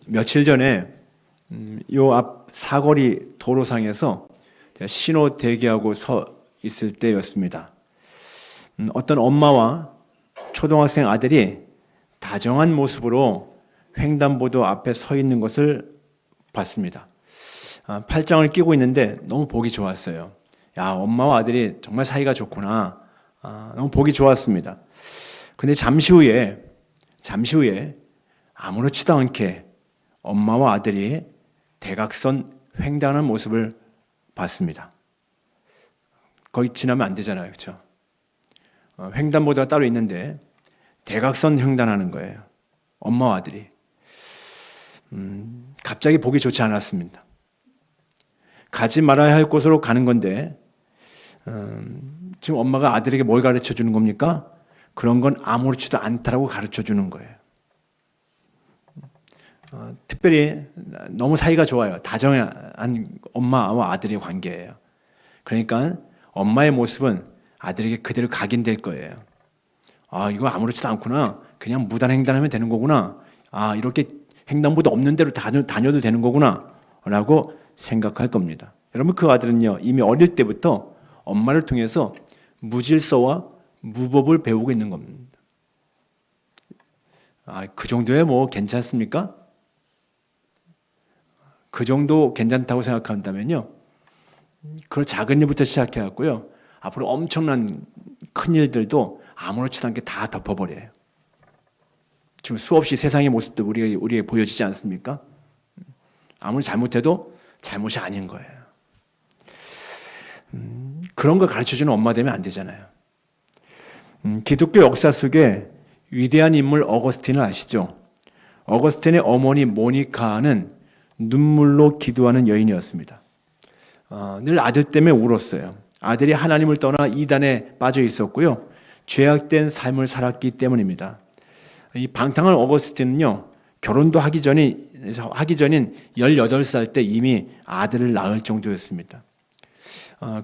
며칠 전에 요 앞 사거리 도로상에서 제가 신호 대기하고 서 있을 때였습니다. 어떤 엄마와 초등학생 아들이 다정한 모습으로 횡단보도 앞에 서 있는 것을 봤습니다. 팔짱을 끼고 있는데 너무 보기 좋았어요. 야, 엄마와 아들이 정말 사이가 좋구나. 너무 보기 좋았습니다. 근데 잠시 후에 아무렇지도 않게 엄마와 아들이 대각선 횡단하는 모습을 봤습니다. 거기 지나면 안 되잖아요. 그렇죠? 횡단보도가 따로 있는데 대각선 횡단하는 거예요. 엄마와 아들이. 갑자기 보기 좋지 않았습니다. 가지 말아야 할 곳으로 가는 건데 지금 엄마가 아들에게 뭘 가르쳐 주는 겁니까? 그런 건 아무렇지도 않다라고 가르쳐 주는 거예요. 특별히 너무 사이가 좋아요. 다정한 엄마와 아들의 관계예요. 그러니까 엄마의 모습은 아들에게 그대로 각인될 거예요. 이거 아무렇지도 않구나. 그냥 무단횡단하면 되는 거구나. 이렇게 횡단보도 없는 데로 다녀도 되는 거구나 라고 생각할 겁니다. 여러분, 그 아들은요 이미 어릴 때부터 엄마를 통해서 무질서와 무법을 배우고 있는 겁니다. 그 정도에 뭐 괜찮습니까? 그 정도 괜찮다고 생각한다면요, 그 작은 일부터 시작해갖고요 앞으로 엄청난 큰 일들도 아무렇지도 않게 다 덮어버려요. 지금 수없이 세상의 모습도 우리에게 보여지지 않습니까? 아무리 잘못해도 잘못이 아닌 거예요. 그런 걸 가르쳐주는 엄마 되면 안 되잖아요. 기독교 역사 속에 위대한 인물 어거스틴을 아시죠? 어거스틴의 어머니 모니카는 눈물로 기도하는 여인이었습니다. 늘 아들 때문에 울었어요. 아들이 하나님을 떠나 이단에 빠져 있었고요, 죄악된 삶을 살았기 때문입니다. 이 방탕한 어거스틴은요 결혼도 하기 전인 18살 때 이미 아들을 낳을 정도였습니다.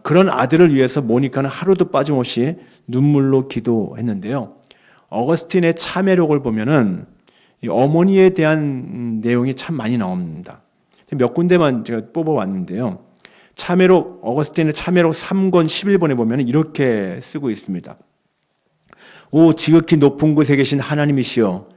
그런 아들을 위해서 모니카는 하루도 빠짐없이 눈물로 기도했는데요, 어거스틴의 참회록을 보면은 이 어머니에 대한 내용이 참 많이 나옵니다. 몇 군데만 제가 뽑아왔는데요, 어거스틴의 참회록 3권 11번에 보면 이렇게 쓰고 있습니다. 오 지극히 높은 곳에 계신 하나님이시여,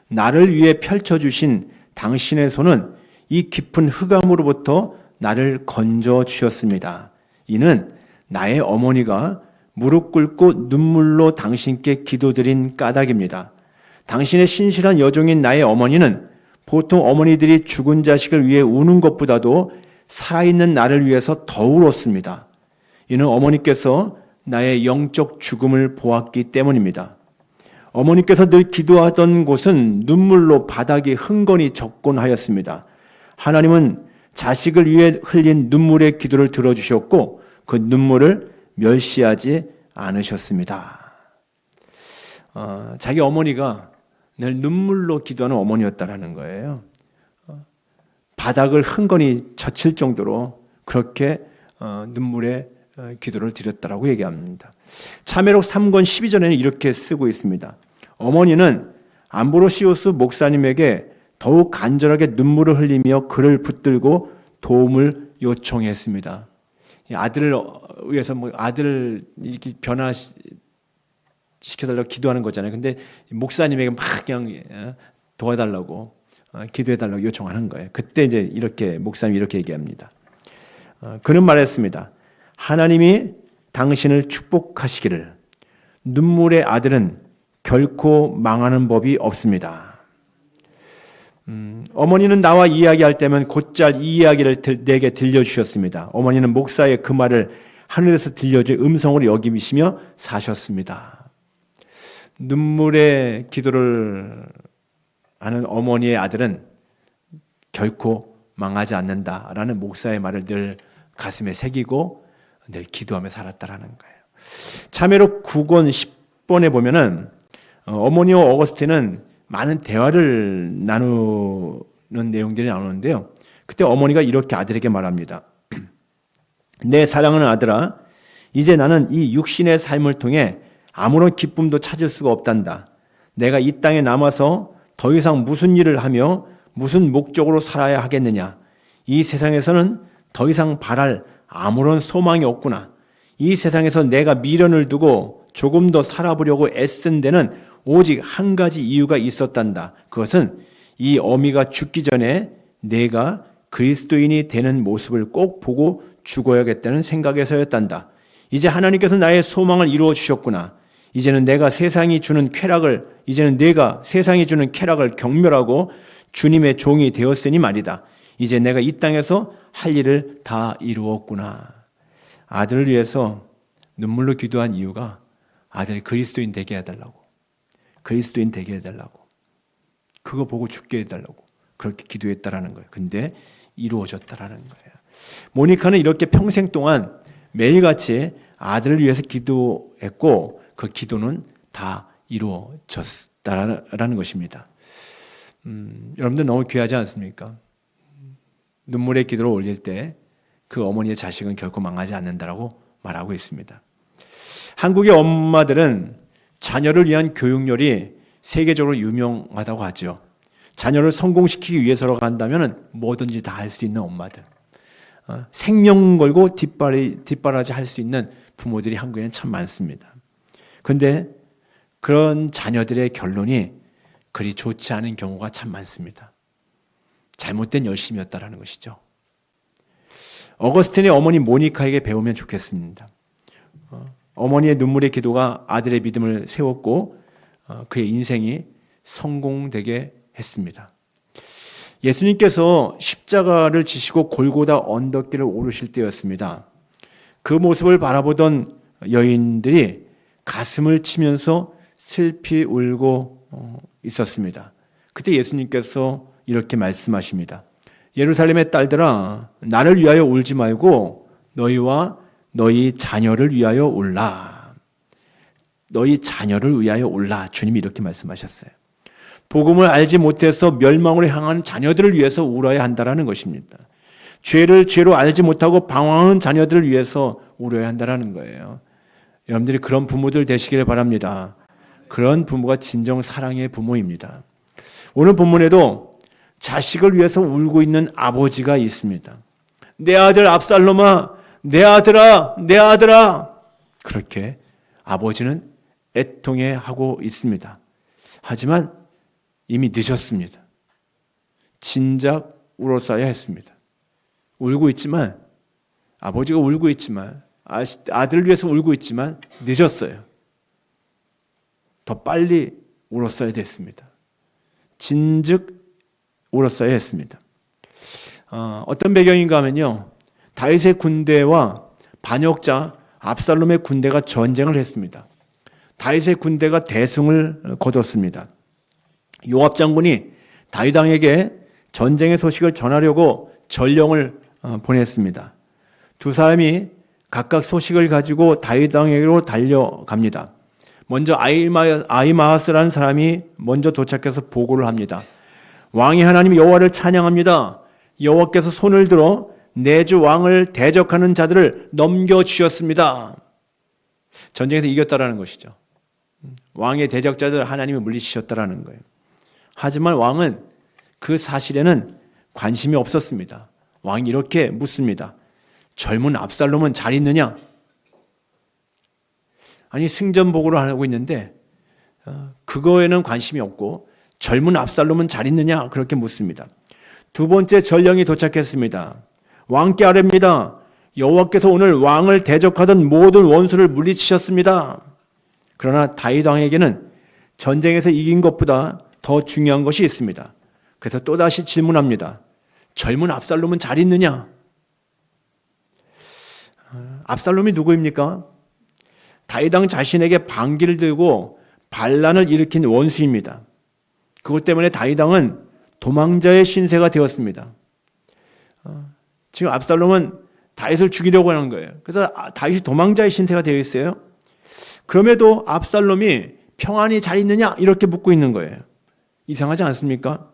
나를 위해 펼쳐주신 당신의 손은 이 깊은 흑암으로부터 나를 건져 주셨습니다. 이는 나의 어머니가 무릎 꿇고 눈물로 당신께 기도드린 까닭입니다. 당신의 신실한 여종인 나의 어머니는 보통 어머니들이 죽은 자식을 위해 우는 것보다도 살아있는 나를 위해서 더 울었습니다. 이는 어머니께서 나의 영적 죽음을 보았기 때문입니다. 어머니께서 늘 기도하던 곳은 눈물로 바닥이 흥건히 젖곤 하였습니다. 하나님은 자식을 위해 흘린 눈물의 기도를 들어주셨고 그 눈물을 멸시하지 않으셨습니다. 자기 어머니가 늘 눈물로 기도하는 어머니였다라는 거예요. 바닥을 흥건히 젖힐 정도로 그렇게 눈물의 기도를 드렸다라고 얘기합니다. 참회록 3권 12절에는 이렇게 쓰고 있습니다. 어머니는 암브로시우스 목사님에게 더욱 간절하게 눈물을 흘리며 그를 붙들고 도움을 요청했습니다. 아들을 위해서 아들을 이렇게 변화시켜달라고 기도하는 거잖아요. 근데 목사님에게 막 그냥 도와달라고 기도해달라고 요청하는 거예요. 그때 이제 이렇게 목사님이 이렇게 얘기합니다. 그는 말했습니다. 하나님이 당신을 축복하시기를. 눈물의 아들은 결코 망하는 법이 없습니다. 어머니는 나와 이야기할 때면 곧잘 이 이야기를 내게 들려주셨습니다. 어머니는 목사의 그 말을 하늘에서 들려줄 음성으로 여기시며 사셨습니다. 눈물의 기도를 하는 어머니의 아들은 결코 망하지 않는다라는 목사의 말을 늘 가슴에 새기고 늘 기도하며 살았다라는 거예요. 참회록 9권 10번에 보면은 어머니와 어거스틴은 많은 대화를 나누는 내용들이 나오는데요. 그때 어머니가 이렇게 아들에게 말합니다. 내 사랑하는 아들아, 이제 나는 이 육신의 삶을 통해 아무런 기쁨도 찾을 수가 없단다. 내가 이 땅에 남아서 더 이상 무슨 일을 하며 무슨 목적으로 살아야 하겠느냐? 이 세상에서는 더 이상 바랄 아무런 소망이 없구나. 이 세상에서 내가 미련을 두고 조금 더 살아보려고 애쓴 데는 오직 한 가지 이유가 있었단다. 그것은 이 어미가 죽기 전에 내가 그리스도인이 되는 모습을 꼭 보고 죽어야겠다는 생각에서였단다. 이제 하나님께서 나의 소망을 이루어 주셨구나. 이제는 내가 세상이 주는 쾌락을 경멸하고 주님의 종이 되었으니 말이다. 이제 내가 이 땅에서 할 일을 다 이루었구나. 아들을 위해서 눈물로 기도한 이유가 아들이 그리스도인 되게 해달라고. 그리스도인 되게 해달라고. 그거 보고 죽게 해달라고. 그렇게 기도했다라는 거예요. 근데 이루어졌다라는 거예요. 모니카는 이렇게 평생 동안 매일같이 아들을 위해서 기도했고 그 기도는 다 이루어졌다라는 것입니다. 여러분들 너무 귀하지 않습니까? 눈물의 기도를 올릴 때 그 어머니의 자식은 결코 망하지 않는다라고 말하고 있습니다. 한국의 엄마들은 자녀를 위한 교육열이 세계적으로 유명하다고 하죠. 자녀를 성공시키기 위해서라고 한다면 뭐든지 다 할 수 있는 엄마들. 생명 걸고 뒷바라지 할 수 있는 부모들이 한국에는 참 많습니다. 그런데 그런 자녀들의 결론이 그리 좋지 않은 경우가 참 많습니다. 잘못된 열심이었다라는 것이죠. 어거스틴의 어머니 모니카에게 배우면 좋겠습니다. 어머니의 눈물의 기도가 아들의 믿음을 세웠고 그의 인생이 성공되게 했습니다. 예수님께서 십자가를 지시고 골고다 언덕길을 오르실 때였습니다. 그 모습을 바라보던 여인들이 가슴을 치면서 슬피 울고 있었습니다. 그때 예수님께서 이렇게 말씀하십니다. 예루살렘의 딸들아, 나를 위하여 울지 말고 너희와 너희 자녀를 위하여 울라. 너희 자녀를 위하여 울라. 주님이 이렇게 말씀하셨어요. 복음을 알지 못해서 멸망으로 향하는 자녀들을 위해서 울어야 한다는 것입니다. 죄를 죄로 알지 못하고 방황하는 자녀들을 위해서 울어야 한다는 거예요. 여러분들이 그런 부모들 되시기를 바랍니다. 그런 부모가 진정 사랑의 부모입니다. 오늘 본문에도 자식을 위해서 울고 있는 아버지가 있습니다. 내 아들 압살롬아, 내 아들아, 내 아들아. 그렇게 아버지는 애통해하고 있습니다. 하지만 이미 늦었습니다. 진작 울었어야 했습니다. 울고 있지만, 아버지가 울고 있지만, 아들을 위해서 울고 있지만 늦었어요. 더 빨리 울었어야 됐습니다. 진즉 울었어야 했습니다. 어떤 배경인가 하면요, 다윗의 군대와 반역자 압살롬의 군대가 전쟁을 했습니다. 다윗의 군대가 대승을 거뒀습니다. 요압 장군이 다윗 왕에게 전쟁의 소식을 전하려고 전령을 보냈습니다. 두 사람이 각각 소식을 가지고 다윗 왕에게로 달려갑니다. 먼저 아히마아스라는 사람이 먼저 도착해서 보고를 합니다. 왕이 하나님 여호와를 찬양합니다. 여호와께서 손을 들어 내 주 왕을 대적하는 자들을 넘겨주셨습니다. 전쟁에서 이겼다라는 것이죠. 왕의 대적자들 하나님이 물리치셨다라는 거예요. 하지만 왕은 그 사실에는 관심이 없었습니다. 왕이 이렇게 묻습니다. 젊은 압살롬은 잘 있느냐? 아니, 승전 보고를 하고 있는데 그거에는 관심이 없고 젊은 압살롬은 잘 있느냐? 그렇게 묻습니다. 두 번째 전령이 도착했습니다. 왕께 아뢰입니다. 여호와께서 오늘 왕을 대적하던 모든 원수를 물리치셨습니다. 그러나 다윗 왕에게는 전쟁에서 이긴 것보다 더 중요한 것이 있습니다. 그래서 또다시 질문합니다. 젊은 압살롬은 잘 있느냐? 압살롬이 누구입니까? 다윗 왕 자신에게 반기를 들고 반란을 일으킨 원수입니다. 그것 때문에 다윗 왕은 도망자의 신세가 되었습니다. 지금 압살롬은 다윗을 죽이려고 하는 거예요. 그래서 다윗이 도망자의 신세가 되어 있어요. 그럼에도 압살롬이 평안히 잘 있느냐? 이렇게 묻고 있는 거예요. 이상하지 않습니까?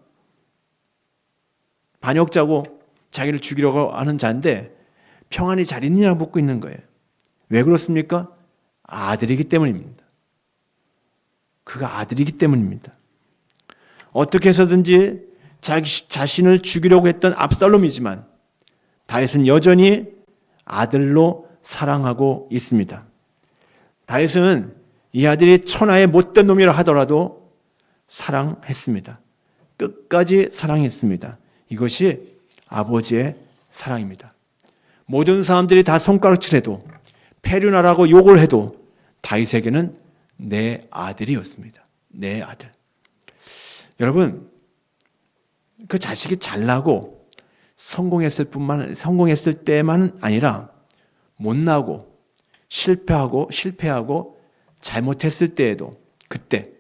반역자고 자기를 죽이려고 하는 자인데 평안히 잘 있느냐 묻고 있는 거예요. 왜 그렇습니까? 아들이기 때문입니다. 그가 아들이기 때문입니다. 어떻게 해서든지 자신을 죽이려고 했던 압살롬이지만 다윗은 여전히 아들로 사랑하고 있습니다. 다윗은 이 아들이 천하의 못된 놈이라 하더라도 사랑했습니다. 끝까지 사랑했습니다. 이것이 아버지의 사랑입니다. 모든 사람들이 다 손가락질해도 페류나라고 욕을 해도 다윗에게는 내 아들이었습니다. 내 아들. 여러분, 그 자식이 잘나고 성공했을 때만 아니라 못나고 실패하고 잘못했을 때에도 그때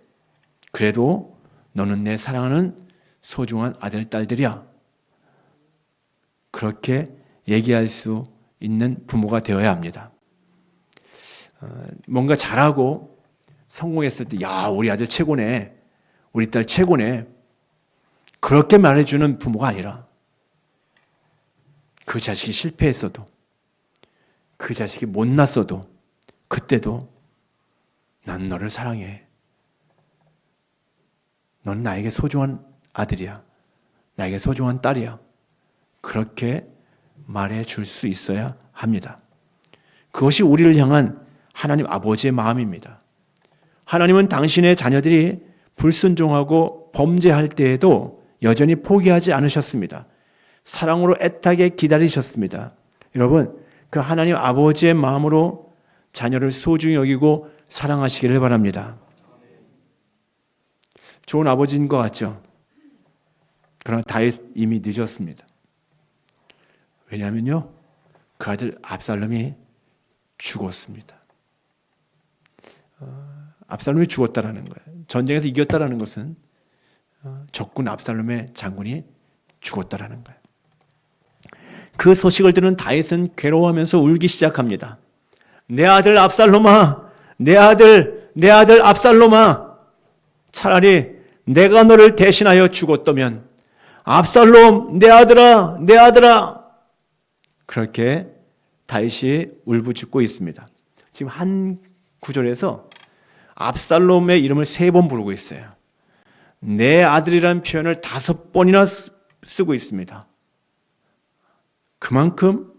그래도 너는 내 사랑하는 소중한 아들, 딸들이야. 그렇게 얘기할 수 있는 부모가 되어야 합니다. 뭔가 잘하고 성공했을 때, 야, 우리 아들 최고네. 우리 딸 최고네. 그렇게 말해주는 부모가 아니라 그 자식이 실패했어도 그 자식이 못났어도 그때도 난 너를 사랑해. 넌 나에게 소중한 아들이야. 나에게 소중한 딸이야. 그렇게 말해줄 수 있어야 합니다. 그것이 우리를 향한 하나님 아버지의 마음입니다. 하나님은 당신의 자녀들이 불순종하고 범죄할 때에도 여전히 포기하지 않으셨습니다. 사랑으로 애타게 기다리셨습니다. 여러분, 그 하나님 아버지의 마음으로 자녀를 소중히 여기고 사랑하시기를 바랍니다. 좋은 아버지인 것 같죠? 그러나 다윗 이미 늦었습니다. 왜냐하면요, 그 아들 압살롬이 죽었습니다. 압살롬이 죽었다라는 거예요. 전쟁에서 이겼다라는 것은 적군 압살롬의 장군이 죽었다라는 거예요. 그 소식을 들은 다윗은 괴로워하면서 울기 시작합니다. 내 아들 압살롬아, 내 아들 압살롬아, 차라리 내가 너를 대신하여 죽었다면, 압살롬, 내 아들아. 그렇게 다윗이 울부짖고 있습니다. 지금 한 구절에서 압살롬의 이름을 3번 부르고 있어요. 내 아들이라는 표현을 5번이나 쓰고 있습니다. 그만큼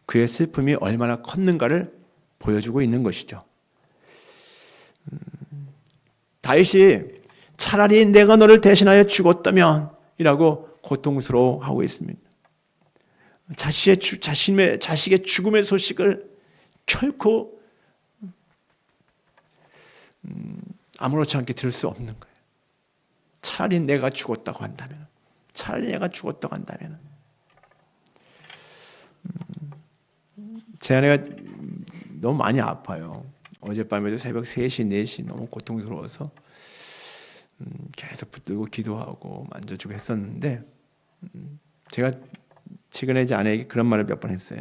그의 슬픔이 얼마나 컸는가를 보여주고 있는 것이죠. 다윗이 차라리 내가 너를 대신하여 죽었다면 이라고 고통스러워하고 있습니다. 자식의 죽음의 소식을 결코 아무렇지 않게 들을 수 없는 거예요. 차라리 내가 죽었다고 한다면, 제 아내가 너무 많이 아파요. 어젯밤에도 새벽 3시, 4시 너무 고통스러워서 계속 붙들고 기도하고 만져주고 했었는데, 제가 최근에 이제 아내에게 그런 말을 몇 번 했어요.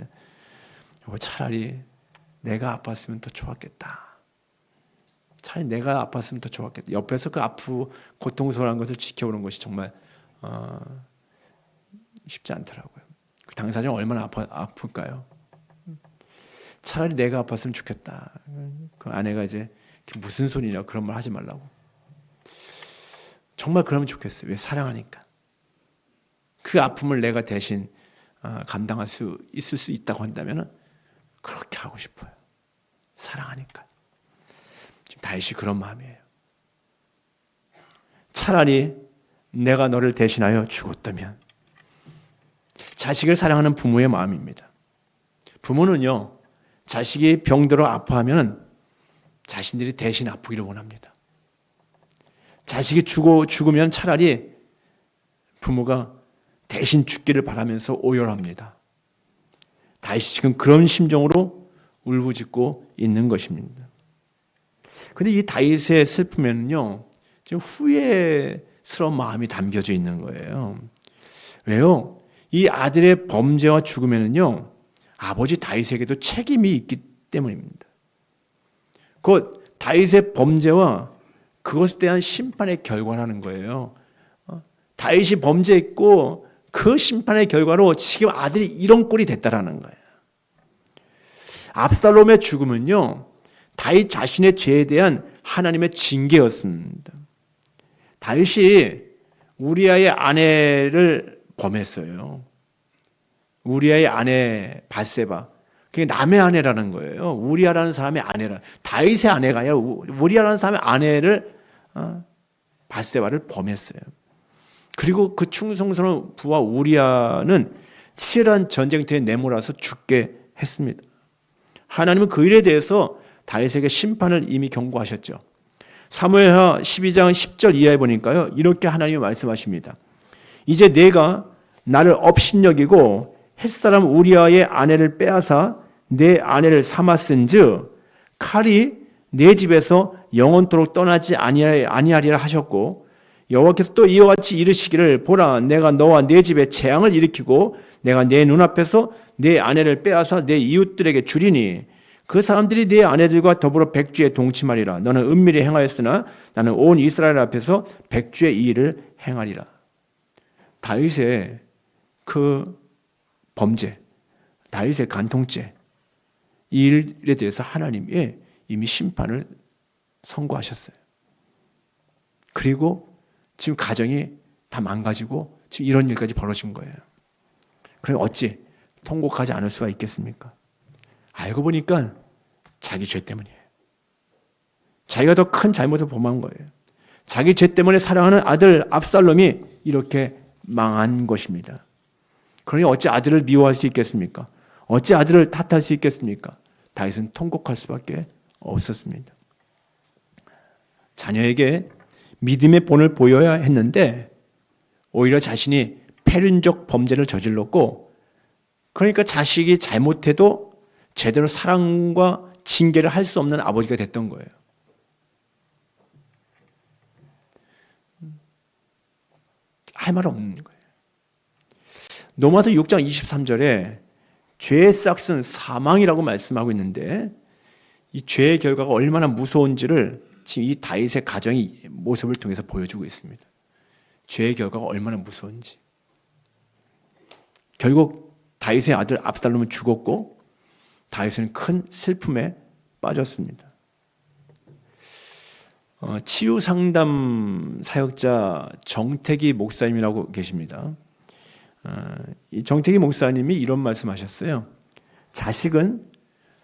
차라리 내가 아팠으면 더 좋았겠다. 차라리 내가 아팠으면 더 좋았겠다. 옆에서 그 고통스러운 것을 지켜보는 것이 정말 쉽지 않더라고요. 그 당사자는 얼마나 아플까요? 차라리 내가 아팠으면 좋겠다. 그 아내가 이제 무슨 소리냐, 그런 말 하지 말라고. 정말 그러면 좋겠어요. 왜? 사랑하니까. 그 아픔을 내가 대신 감당할 수 있을 수 있다고 한다면 그렇게 하고 싶어요. 사랑하니까. 지금 다윗이 그런 마음이에요. 차라리 내가 너를 대신하여 죽었다면. 자식을 사랑하는 부모의 마음입니다. 부모는요, 자식이 병들어 아파하면 자신들이 대신 아프기를 원합니다. 자식이 죽으면 차라리 부모가 대신 죽기를 바라면서 오열합니다. 다윗이 지금 그런 심정으로 울부짖고 있는 것입니다. 그런데 이 다윗의 슬픔에는요, 지금 후회스러운 마음이 담겨져 있는 거예요. 왜요? 이 아들의 범죄와 죽음에는요, 아버지 다윗에게도 책임이 있기 때문입니다. 그 다윗의 범죄와 그것에 대한 심판의 결과라는 거예요. 다윗이 범죄했고 그 심판의 결과로 지금 아들이 이런 꼴이 됐다라는 거예요. 압살롬의 죽음은요, 다윗 자신의 죄에 대한 하나님의 징계였습니다. 다윗이 우리아의 아내를 범했어요. 우리아의 아내 밧세바. 그게 남의 아내라는 거예요. 우리아라는 사람의 아내라. 다윗의 아내가 아니라 우리아라는 사람의 아내를 밧세바를 범했어요. 그리고 그 충성스러운 부하 우리아는 치열한 전쟁터에 내몰아서 죽게 했습니다. 하나님은 그 일에 대해서 다윗에게 심판을 이미 경고하셨죠. 사무엘하 12장 10절 이하에 보니까요, 이렇게 하나님이 말씀하십니다. 이제 내가 나를 업신여기고 햇사람 우리아의 아내를 빼앗아 내 아내를 삼았은즉 칼이 내 집에서 영원토록 떠나지 아니하리라 하셨고, 여호와께서 또 이와 같이 이르시기를 보라, 내가 너와 내 집에 재앙을 일으키고 내가 내 눈앞에서 내 아내를 빼앗아 내 이웃들에게 주리니 그 사람들이 내 아내들과 더불어 백주에 동침하리라. 너는 은밀히 행하였으나 나는 온 이스라엘 앞에서 백주의 이 일을 행하리라. 다윗의 그 범죄, 다윗의 간통죄, 이 일에 대해서 하나님이 이미 심판을 선고하셨어요. 그리고 지금 가정이 다 망가지고 지금 이런 일까지 벌어진 거예요. 그럼 어찌 통곡하지 않을 수가 있겠습니까? 알고 보니까 자기 죄 때문이에요. 자기가 더 큰 잘못을 범한 거예요. 자기 죄 때문에 사랑하는 아들 압살롬이 이렇게 망한 것입니다. 그러니 어찌 아들을 미워할 수 있겠습니까? 어찌 아들을 탓할 수 있겠습니까? 다윗은 통곡할 수밖에 없었습니다. 자녀에게 믿음의 본을 보여야 했는데 오히려 자신이 패륜적 범죄를 저질렀고, 그러니까 자식이 잘못해도 제대로 사랑과 징계를 할 수 없는 아버지가 됐던 거예요. 할 말 없는 거예요. 로마서 6장 23절에 죄의 싹은 사망이라고 말씀하고 있는데, 이 죄의 결과가 얼마나 무서운지를 지금 이 다윗의 가정의 모습을 통해서 보여주고 있습니다. 죄의 결과가 얼마나 무서운지. 결국 다윗의 아들 압살롬은 죽었고 다윗은 큰 슬픔에 빠졌습니다. 치유상담 사역자 정태기 목사님이라고 계십니다. 이 정태기 목사님이 이런 말씀하셨어요. 자식은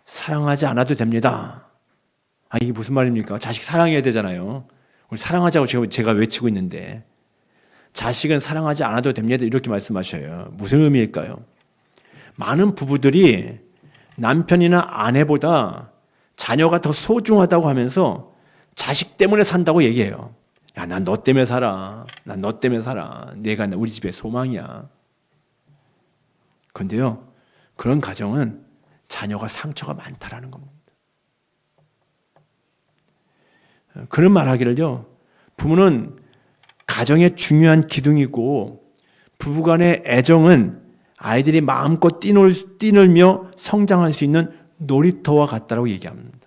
사랑하지 않아도 됩니다. 이게 무슨 말입니까? 자식 사랑해야 되잖아요. 우리 사랑하자고 제가 외치고 있는데 자식은 사랑하지 않아도 됩니다. 이렇게 말씀하셔요. 무슨 의미일까요? 많은 부부들이 남편이나 아내보다 자녀가 더 소중하다고 하면서 자식 때문에 산다고 얘기해요. 야, 난 너 때문에 살아. 난 너 때문에 살아. 내가 우리 집의 소망이야. 그런데요, 그런 가정은 자녀가 상처가 많다라는 겁니다. 그런 말하기를요, 부모는 가정의 중요한 기둥이고 부부간의 애정은 아이들이 마음껏 뛰놀며 성장할 수 있는 놀이터와 같다라고 얘기합니다.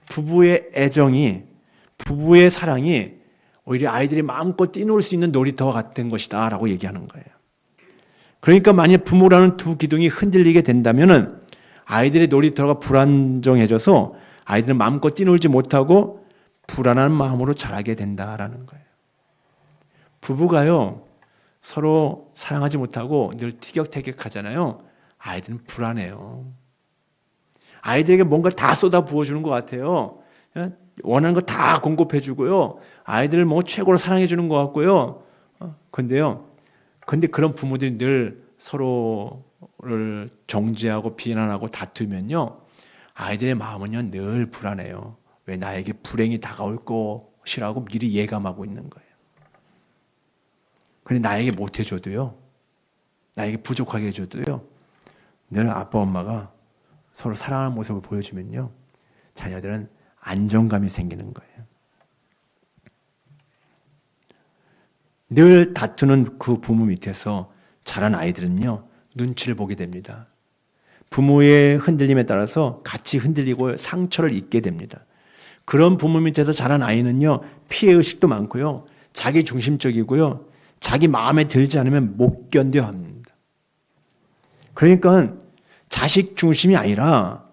부부의 애정이, 부부의 사랑이 오히려 아이들이 마음껏 뛰놀 수 있는 놀이터와 같은 것이다 라고 얘기하는 거예요. 그러니까 만약 부모라는 두 기둥이 흔들리게 된다면 아이들의 놀이터가 불안정해져서 아이들은 마음껏 뛰놀지 못하고 불안한 마음으로 자라게 된다라는 거예요. 부부가요, 서로 사랑하지 못하고 늘 티격태격하잖아요. 아이들은 불안해요. 아이들에게 뭔가 다 쏟아 부어주는 것 같아요. 원하는 거 다 공급해주고요. 아이들을 뭐 최고로 사랑해주는 것 같고요. 근데 그런 부모들이 늘 서로를 정죄하고 비난하고 다투면요, 아이들의 마음은요 늘 불안해요. 왜 나에게 불행이 다가올 것이라고 미리 예감하고 있는 거예요. 근데 나에게 못 해줘도요, 나에게 부족하게 해줘도요, 늘 아빠 엄마가 서로 사랑하는 모습을 보여주면요, 자녀들은 안정감이 생기는 거예요. 늘 다투는 그 부모 밑에서 자란 아이들은요, 눈치를 보게 됩니다. 부모의 흔들림에 따라서 같이 흔들리고 상처를 입게 됩니다. 그런 부모 밑에서 자란 아이는요, 피해의식도 많고요, 자기 중심적이고요, 자기 마음에 들지 않으면 못 견뎌 합니다. 그러니까 자식 중심이 아니라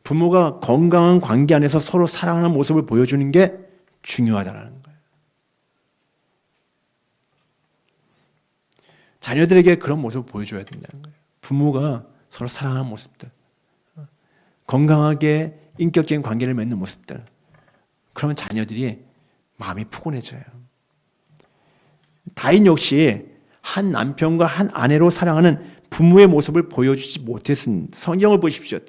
부모가 건강한 관계 안에서 서로 사랑하는 모습을 보여주는 게 중요하다는 거예요. 자녀들에게 그런 모습을 보여줘야 된다는 거예요. 부모가 서로 사랑하는 모습들, 건강하게 인격적인 관계를 맺는 모습들. 그러면 자녀들이 마음이 푸근해져요. 다윗 역시 한 남편과 한 아내로 사랑하는 부모의 모습을 보여주지 못했습니다. 성경을 보십시오.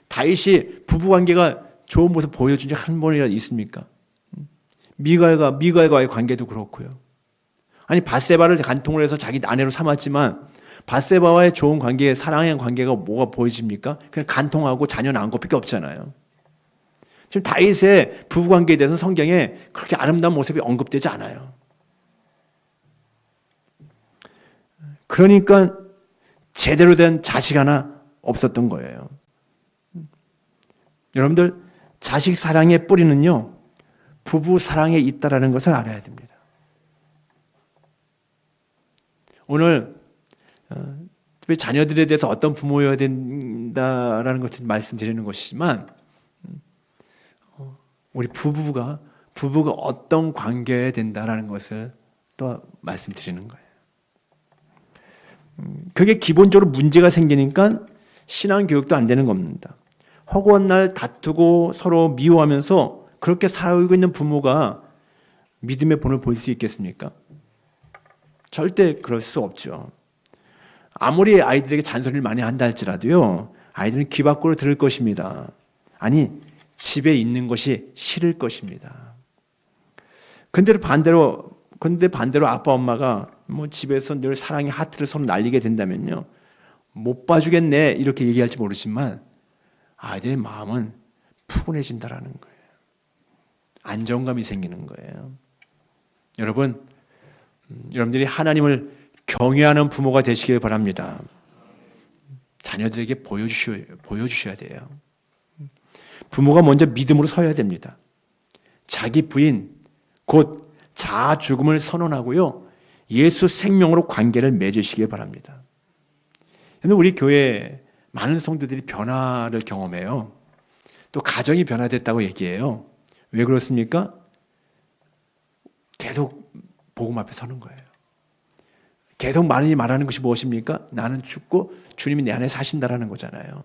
다윗이 부부관계가 좋은 모습 보여준 적 한 번이라도 있습니까? 미갈과의 관계도 그렇고요. 아니 밧세바를 간통을 해서 자기 아내로 삼았지만 밧세바와의 좋은 관계, 사랑의 관계가 뭐가 보여집니까? 그냥 간통하고 자녀 낳은 것밖에 없잖아요. 지금 다윗의 부부관계에 대해서는 성경에 그렇게 아름다운 모습이 언급되지 않아요. 그러니까 제대로 된 자식 하나 없었던 거예요. 여러분들 자식 사랑의 뿌리는요, 부부 사랑에 있다라는 것을 알아야 됩니다. 오늘 특별히 자녀들에 대해서 어떤 부모여야 된다라는 것을 말씀드리는 것이지만, 우리 부부가 어떤 관계여야 된다라는 것을 또 말씀드리는 거예요. 그게 기본적으로 문제가 생기니까 신앙 교육도 안 되는 겁니다. 허구한 날 다투고 서로 미워하면서 그렇게 살고 있는 부모가 믿음의 본을 보일 수 있겠습니까? 절대 그럴 수 없죠. 아무리 아이들에게 잔소리를 많이 한다 할지라도요, 아이들은 귀 밖으로 들을 것입니다. 아니, 집에 있는 것이 싫을 것입니다. 근데 반대로 아빠 엄마가 뭐 집에서 늘 사랑의 하트를 서로 날리게 된다면요, 못 봐주겠네 이렇게 얘기할지 모르지만 아이들의 마음은 푸근해진다라는 거예요. 안정감이 생기는 거예요. 여러분들이 하나님을 경외하는 부모가 되시길 바랍니다. 자녀들에게 보여주셔야 돼요. 부모가 먼저 믿음으로 서야 됩니다. 자기 부인 곧 자아 죽음을 선언하고요, 예수 생명으로 관계를 맺으시길 바랍니다. 우리 교회 많은 성도들이 변화를 경험해요. 또 가정이 변화됐다고 얘기해요. 왜 그렇습니까? 계속 복음 앞에 서는 거예요. 계속 많이 말하는 것이 무엇입니까? 나는 죽고 주님이 내 안에 사신다라는 거잖아요.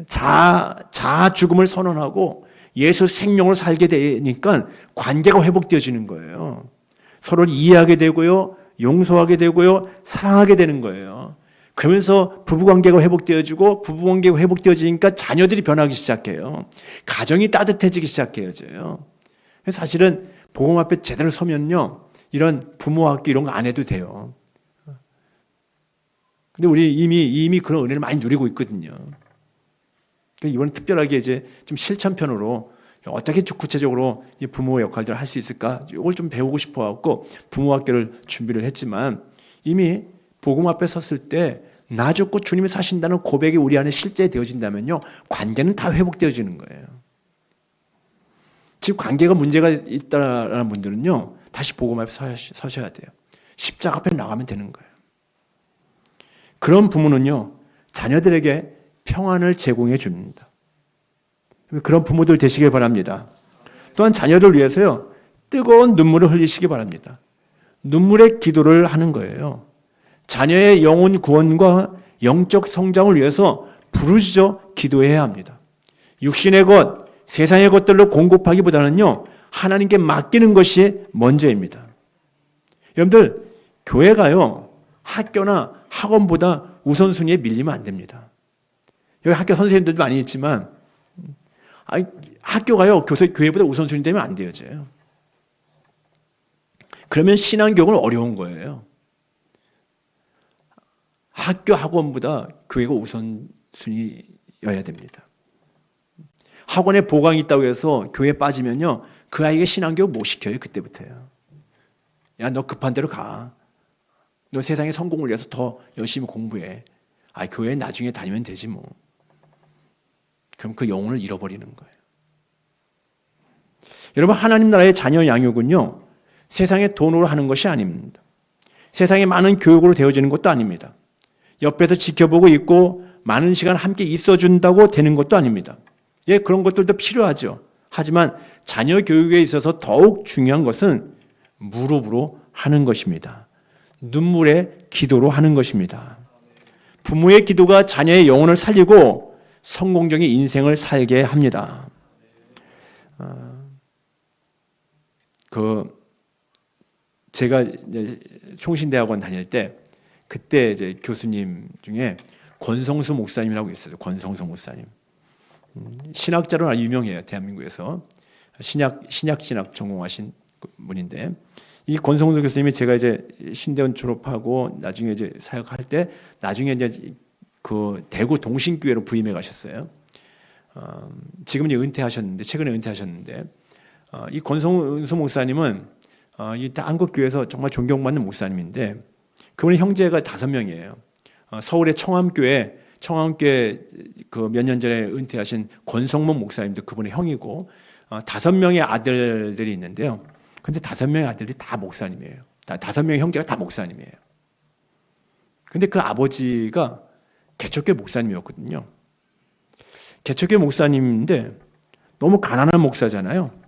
자아 죽음을 선언하고 예수 생명으로 살게 되니까 관계가 회복되어지는 거예요. 서로를 이해하게 되고요, 용서하게 되고요, 사랑하게 되는 거예요. 그러면서 부부관계가 회복되어지고, 부부관계가 회복되어지니까 자녀들이 변하기 시작해요. 가정이 따뜻해지기 시작해요. 사실은 복음 앞에 제대로 서면요, 이런 부모학교 이런 거 안 해도 돼요. 근데 우리 이미 그런 은혜를 많이 누리고 있거든요. 이번에 특별하게 이제 좀 실천편으로 어떻게 구체적으로 부모 역할들을 할 수 있을까? 이걸 좀 배우고 싶어갖고 부모학교를 준비를 했지만, 이미 복음 앞에 섰을 때 나 죽고 주님이 사신다는 고백이 우리 안에 실제 되어진다면요, 관계는 다 회복되어지는 거예요. 지금 관계가 문제가 있다라는 분들은요, 다시 복음 앞에 서셔야 돼요. 십자가 앞에 나가면 되는 거예요. 그런 부모는요, 자녀들에게 평안을 제공해 줍니다. 그런 부모들 되시길 바랍니다. 또한 자녀를 위해서요, 뜨거운 눈물을 흘리시기 바랍니다. 눈물의 기도를 하는 거예요. 자녀의 영혼 구원과 영적 성장을 위해서 부르짖어 기도해야 합니다. 육신의 것, 세상의 것들로 공급하기보다는요, 하나님께 맡기는 것이 먼저입니다. 여러분들, 교회가요, 학교나 학원보다 우선순위에 밀리면 안 됩니다. 여기 학교 선생님들도 많이 있지만, 학교가요, 교회보다 우선순위 되면 안 되어져요. 그러면 신앙교육은 어려운 거예요. 학교, 학원보다 교회가 우선순위여야 됩니다. 학원에 보강이 있다고 해서 교회에 빠지면요, 그 아이에게 신앙교육 못 시켜요. 그때부터요. 야, 너 급한 대로 가. 너 세상의 성공을 위해서 더 열심히 공부해. 교회에 나중에 다니면 되지 뭐. 그럼 그 영혼을 잃어버리는 거예요. 여러분, 하나님 나라의 자녀 양육은요, 세상의 돈으로 하는 것이 아닙니다. 세상에 많은 교육으로 되어지는 것도 아닙니다. 옆에서 지켜보고 있고 많은 시간 함께 있어준다고 되는 것도 아닙니다. 예, 그런 것들도 필요하죠. 하지만 자녀 교육에 있어서 더욱 중요한 것은 무릎으로 하는 것입니다. 눈물의 기도로 하는 것입니다. 부모의 기도가 자녀의 영혼을 살리고 성공적인 인생을 살게 합니다. 제가 이제 총신대학원 다닐 때 그때 이제 교수님 중에 권성수 목사님이라고 있어요. 권성수 목사님. 신학자로 아주 유명해요. 대한민국에서. 신약 전공하신 분인데 이 권성수 교수님이 제가 이제 신대원 졸업하고 나중에 이제 사역할 때 나중에 이제 그 대구 동신교회로 부임해 가셨어요. 지금은 이제 은퇴하셨는데 최근에 은퇴하셨는데 이 권성수 목사님은 이 한국교회에서 정말 존경받는 목사님인데 그분의 형제가 5명이에요. 서울의 청암교회 그 몇 년 전에 은퇴하신 권성문 목사님도 그분의 형이고 5명의 아들들이 있는데요. 근데 5명의 아들이 다 목사님이에요. 5명의 형제가 다 목사님이에요. 근데 그 아버지가 개척교회 목사님이었거든요. 개척교회 목사님인데 너무 가난한 목사잖아요.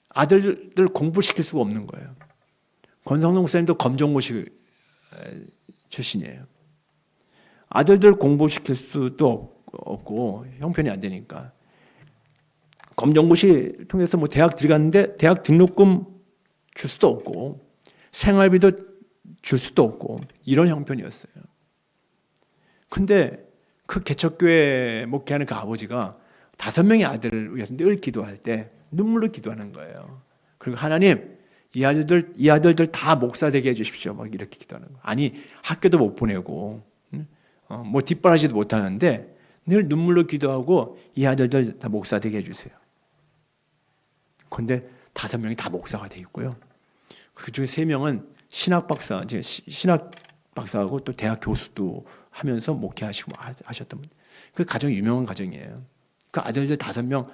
아들들 공부시킬 수가 없는 거예요. 권성동 목사님도 검정고시 출신이에요. 아들들 공부시킬 수도 없고 형편이 안 되니까 검정고시 통해서 뭐 대학 들어갔는데 대학 등록금 줄 수도 없고 생활비도 줄 수도 없고 이런 형편이었어요. 근데 그 개척교회 목회하는 그 아버지가 5명의 아들을 위해서 늘 기도할 때 눈물로 기도하는 거예요. 그리고 하나님 이 아들들 다 목사 되게 해주십시오. 막 이렇게 기도하는 거예요. 아니 학교도 못 보내고 뭐 뒷바라지도 못 하는데 늘 눈물로 기도하고 이 아들들 다 목사 되게 해주세요. 그런데 5명이 다 목사가 돼 있고요. 그중에 3명은 신학 박사하고 또 대학 교수도 하면서 목회하시고 하셨던 분. 그 가정이 유명한 가정이에요. 그 아들들 5명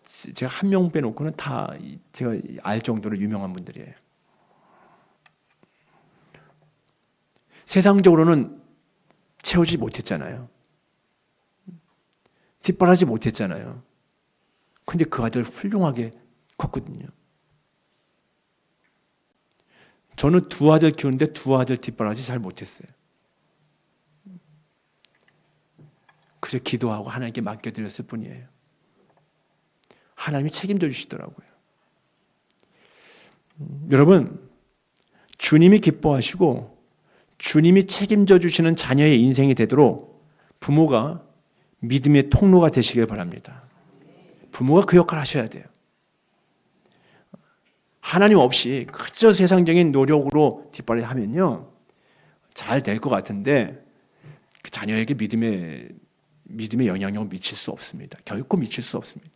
제가 1명 빼놓고는 다 제가 알 정도로 유명한 분들이에요. 세상적으로는 채우지 못했잖아요. 뒷바라지 못했잖아요. 근데 그 아들 훌륭하게 컸거든요. 저는 2 아들 키우는데 2 아들 뒷바라지 잘 못했어요. 그래서 기도하고 하나님께 맡겨드렸을 뿐이에요. 하나님이 책임져 주시더라고요. 여러분, 주님이 기뻐하시고 주님이 책임져 주시는 자녀의 인생이 되도록 부모가 믿음의 통로가 되시길 바랍니다. 부모가 그 역할을 하셔야 돼요. 하나님 없이 그저 세상적인 노력으로 뒷바라지 하면요 잘 될 것 같은데 그 자녀에게 믿음의 영향력을 미칠 수 없습니다. 결코 미칠 수 없습니다.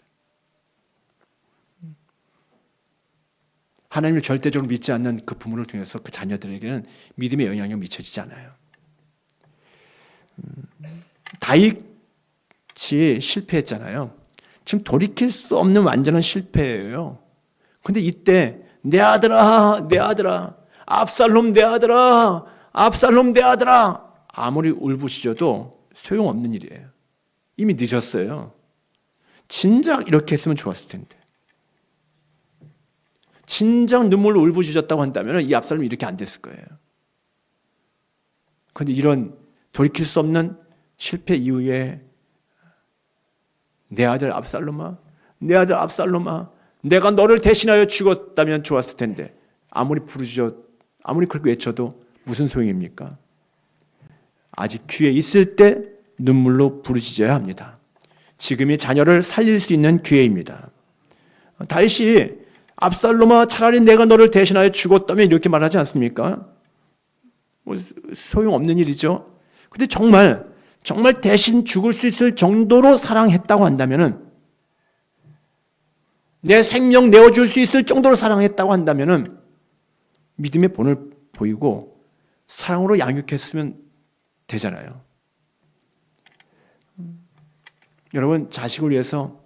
하나님을 절대적으로 믿지 않는 그 부모를 통해서 그 자녀들에게는 믿음의 영향력이 미쳐지지 않아요. 다윗이 실패했잖아요. 지금 돌이킬 수 없는 완전한 실패예요. 근데 이때 내 아들아 압살롬 내 아들아 아무리 울부짖어도 소용없는 일이에요. 이미 늦었어요. 진작 이렇게 했으면 좋았을 텐데. 진작 눈물로 울부짖었다고 한다면 이 압살롬이 이렇게 안 됐을 거예요. 그런데 이런 돌이킬 수 없는 실패 이후에 내 아들 압살롬아 내가 너를 대신하여 죽었다면 좋았을 텐데 아무리 그렇게 외쳐도 무슨 소용입니까? 아직 기회 있을 때 눈물로 부르짖어야 합니다. 지금이 자녀를 살릴 수 있는 기회입니다. 다윗이 압살롬아 차라리 내가 너를 대신하여 죽었다면 이렇게 말하지 않습니까? 뭐 소용없는 일이죠. 근데 정말 대신 죽을 수 있을 정도로 사랑했다고 한다면은 내 생명 내어줄 수 있을 정도로 사랑했다고 한다면은 믿음의 본을 보이고 사랑으로 양육했으면 되잖아요. 여러분 자식을 위해서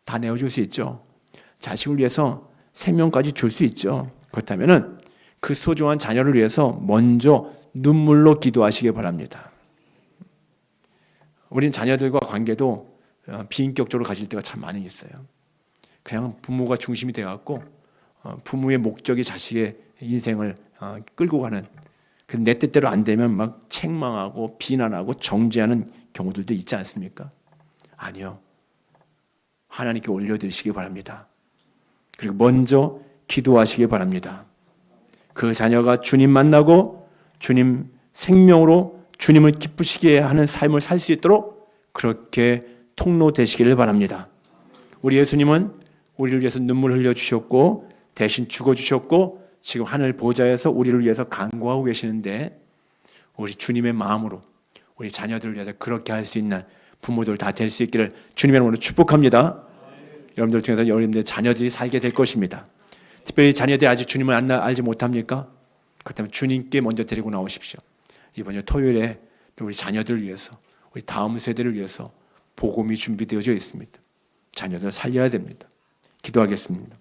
다 내어줄 수 있죠. 자식을 위해서 생명까지 줄 수 있죠. 그렇다면은 그 소중한 자녀를 위해서 먼저 눈물로 기도하시기 바랍니다. 우리는 자녀들과 관계도 비인격적으로 가질 때가 참 많이 있어요. 그냥 부모가 중심이 돼갖고 부모의 목적이 자식의 인생을 끌고 가는, 내 뜻대로 안 되면 막 책망하고 비난하고 정죄하는 경우들도 있지 않습니까? 아니요. 하나님께 올려드리시기 바랍니다. 그리고 먼저 기도하시기 바랍니다. 그 자녀가 주님 만나고 주님 생명으로 주님을 기쁘시게 하는 삶을 살 수 있도록 그렇게 통로 되시기를 바랍니다. 우리 예수님은 우리를 위해서 눈물 흘려 주셨고 대신 죽어 주셨고 지금 하늘 보좌에서 우리를 위해서 간구하고 계시는데, 우리 주님의 마음으로 우리 자녀들을 위해서 그렇게 할 수 있는 부모들 다 될 수 있기를 주님의 이름으로 축복합니다. 여러분들 중에서 여러분들의 자녀들이 살게 될 것입니다. 특별히 자녀들이 아직 주님을 알지 못합니까? 그렇다면 주님께 먼저 데리고 나오십시오. 이번 토요일에 우리 자녀들을 위해서, 우리 다음 세대를 위해서 복음이 준비되어져 있습니다. 자녀들 살려야 됩니다. 기도하겠습니다.